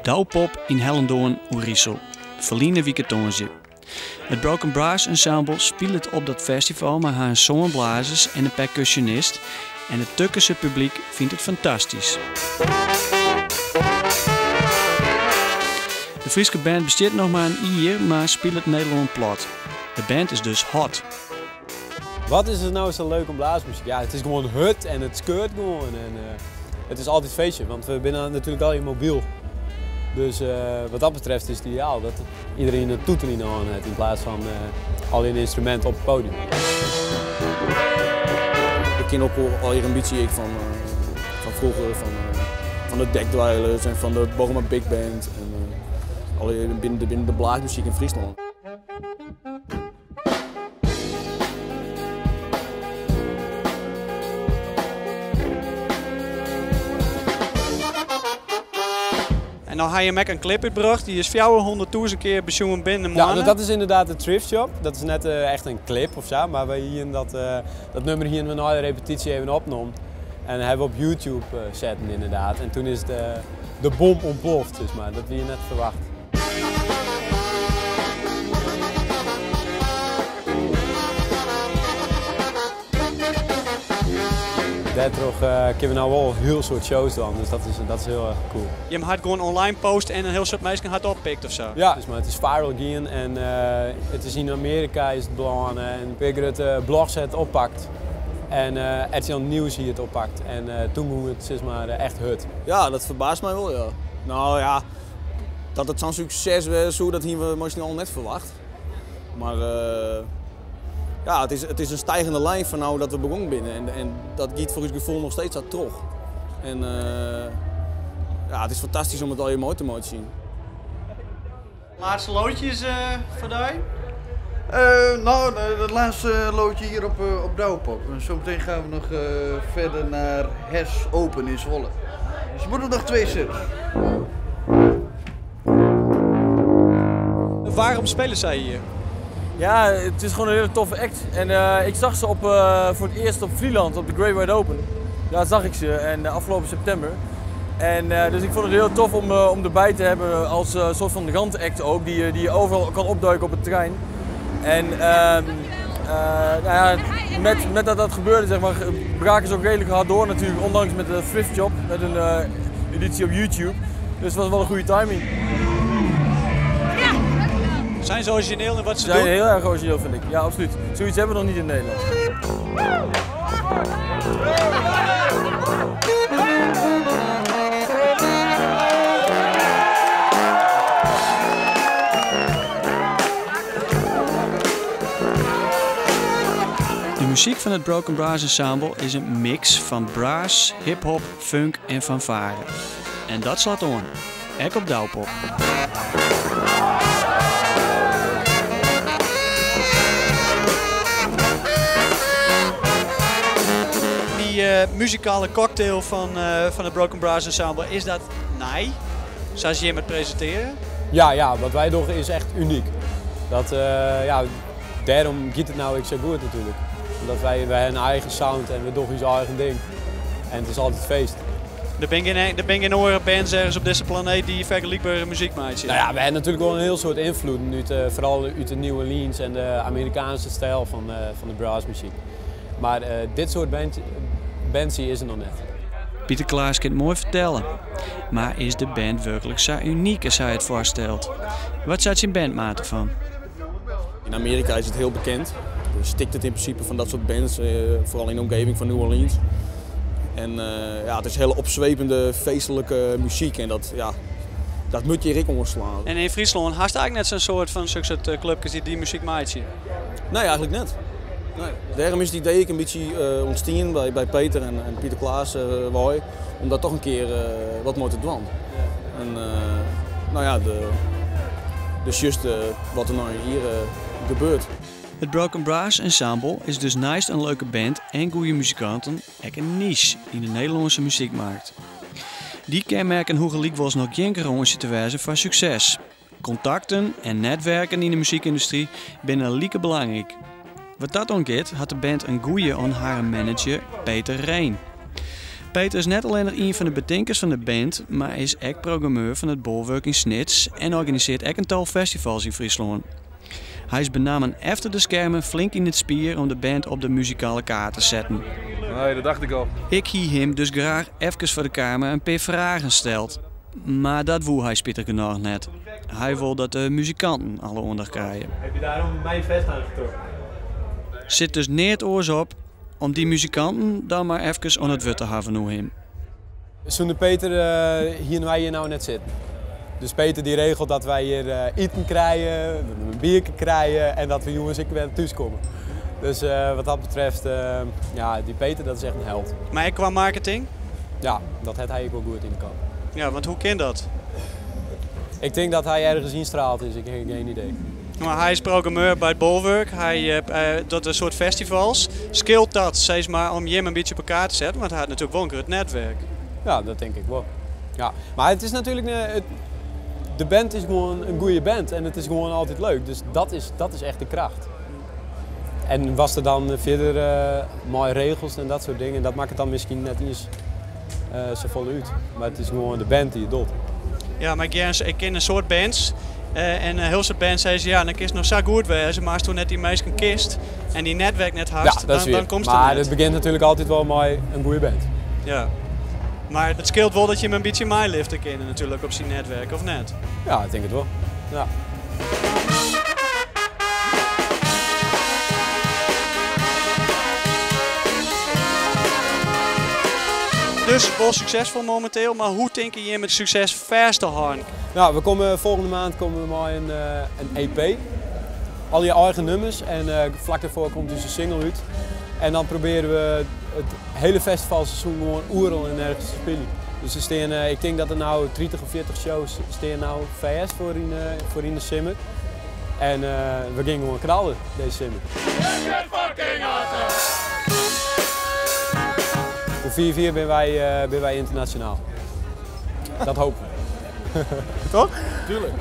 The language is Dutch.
Douwpop in Hellendoorn, Oerissel. Verliene Wieketoonzje. Het Broken Brass Ensemble speelt op dat festival met haar zonneblazers en een percussionist. En het Tukkense publiek vindt het fantastisch. De Friese band bestaat nog maar een jaar, maar speelt het Nederland plat. De band is dus hot. Wat is er nou zo leuk om blaasmuziek? Ja, het is gewoon hut en het scheurt gewoon. En, het is altijd feestje, want we zijn natuurlijk al mobiel. Dus wat dat betreft is het ideaal dat iedereen een toeter in de hand heeft in plaats van al een instrument op het podium. Ik ken ook al hier ambitie van vroeger, van de dekdweilers en van de Borma Big Band. En, al binnen de blaasmuziek in Friesland. En dan ga je met een clip uitgebracht, die is 400.000 keer bezoeken binnen een maand. Ja, dat is inderdaad de Thrift Shop. Dat is net echt een clip of zo, maar wij hier dat nummer hier we na de repetitie even opgenomen. En dat hebben we op YouTube zetten inderdaad. En toen is de bom ontploft, dus maar dat wie je net verwacht. Daardoor kunnen we nou wel heel soort shows doen, dus dat is heel erg cool. Je hebt gewoon online post en een heel soort mensen hard oppikt of zo? Ja, dus maar het is viral gaan en het is in Amerika is het belangrijk en Pigger het blogs het oppakt. En RTL Nieuws hier het oppakt en toen moest het zeg maar echt hut. Ja, dat verbaast mij wel, ja. Nou ja, dat het zo'n succes was, dat hadden we misschien al net verwacht. Maar ja, het is een stijgende lijn van nou dat we begonnen binnen en dat gaat voor ons gevoel nog steeds aan terug. En ja, het is fantastisch om het al je mooi te zien. Laatste loodjes voor jou? Nou, het laatste loodje hier op Douwpop. Zometeen gaan we nog verder naar Hes Open in Zwolle. Dus we moeten nog 2 sets. Waarom spelen zij hier? Ja, het is gewoon een hele toffe act. En ik zag ze voor het eerst op Vlieland, op de Great Wide Open. Daar zag ik ze en afgelopen september. En dus ik vond het heel tof om erbij te hebben als soort van randact ook, die je overal kan opduiken op het terrein. En nou ja, met dat gebeurde, zeg maar, braken ze ook redelijk hard door natuurlijk, ondanks met de Thrift Shop, met een editie op YouTube. Dus het was wel een goede timing. Zijn ze origineel in wat ze doen? Zijn heel erg origineel, vind ik. Ja, absoluut. Zoiets hebben we nog niet in Nederland. De muziek van het Broken Brass Ensemble is een mix van brass, hip-hop, funk en fanfare. En dat slaat on. Ek op Douwpop. Die muzikale cocktail van het Broken Brass Ensemble, is dat nee? Zoals je hem het presenteren? Ja, wat wij doen is echt uniek. Ja, daarom gaat het nou zo goed natuurlijk. Omdat wij hebben een eigen sound en we doen ons eigen ding. En het is altijd feest. Er ben geen andere bands ergens op deze planeet die vergelijkbare muziek maken. Nou ja, we hebben natuurlijk wel een heel soort invloed, vooral uit de New Orleans en de Amerikaanse stijl van de brassmuziek. Maar dit soort bands is er nog net. Pieter Klaas kan het mooi vertellen. Maar is de band werkelijk zo uniek als hij het voorstelt? Wat zat zijn bandmaat ervan? In Amerika is het heel bekend. Er stikt het in principe van dat soort bands, vooral in de omgeving van New Orleans. En ja, het is hele opzwepende, feestelijke muziek en dat moet je Rick ontslaan. En in Friesland had je eigenlijk net zo'n soort van clubjes die muziek maken? Nee, eigenlijk net. Nee. Daarom is het idee een beetje ontstaan bij Peter en Pieter Klaas om dat toch een keer wat mooi te doen. En nou ja, dus juist wat er nou hier gebeurt. Het Broken Brass Ensemble is dus naast een leuke band en goede muzikanten ook een niche in de Nederlandse muziekmarkt. Die kenmerken hoe gelijk was nog geen garage te wijzen voor succes. Contacten en netwerken in de muziekindustrie zijn lieke belangrijk. Wat dat omgeeft had de band een goeie aan haar manager Peter Reen. Peter is net alleen nog een van de bedenkers van de band, maar is ook programmeur van het Bolwerk in Snits en organiseert ook een tal festivals in Friesland. Hij is benamen achter de schermen flink in het spier om de band op de muzikale kaart te zetten. Nee, dat dacht ik al. Ik hie hem dus graag even voor de kamer een paar vragen stelt. Maar dat woe hij spittig genoeg net. Hij wil dat de muzikanten alle aandacht krijgen. Heb je daarom mijn vest aangetrokken? Zit dus neer oors op om die muzikanten dan maar even aan het wut te hebben nu hem. Zonder Peter wij hier nou net zitten. Dus Peter die regelt dat wij hier eten krijgen, een biertje krijgen en dat we jongens ik weer thuis komen. Dus wat dat betreft, ja, die Peter dat is echt een held. Maar qua marketing? Ja, dat heeft hij ook wel goed in de kant. Ja, want hoe kan dat? Ik denk dat hij ergens instraalt is, ik heb geen idee. Maar hij is programmeur bij het Bolwerk, hij doet een soort festivals. Scheelt dat, zeg maar, om je een beetje op elkaar te zetten, want hij had natuurlijk wel een groot netwerk. Ja, dat denk ik wel. Ja. Maar het is natuurlijk, de band is gewoon een goede band en het is gewoon altijd leuk. Dus dat is echt de kracht. En was er dan verder mooie regels en dat soort dingen, dat maakt het dan misschien net iets zo vol uit. Maar het is gewoon de band die het doet. Ja, maar ik ken een soort bands. En een heel soort bands zeggen ze, ja, dan is het nog zo goed wezen, maar als toen net die meisje kist en die netwerk net hast, ja, dan komt het maar net. het begint natuurlijk altijd wel met een goede band. Ja. Maar het scheelt wel dat je hem een beetje meeliften kan natuurlijk op zijn netwerk, of net? Ja, ik denk het wel. Ja. Dus wel succesvol momenteel, maar hoe denk je met succes verder te gaan? Nou, volgende maand komen we maar een EP. Al je eigen nummers en vlak daarvoor komt dus een single uit. En dan proberen we het hele festivalseizoen gewoon oerel en nergens te spelen. Dus er staan, ik denk dat er nou 30 of 40 shows staan nou VS voor in de simmer. En we gingen gewoon knallen deze simmer. Voor 4-4 ben wij internationaal. Dat hopen we. Toch? Tuurlijk.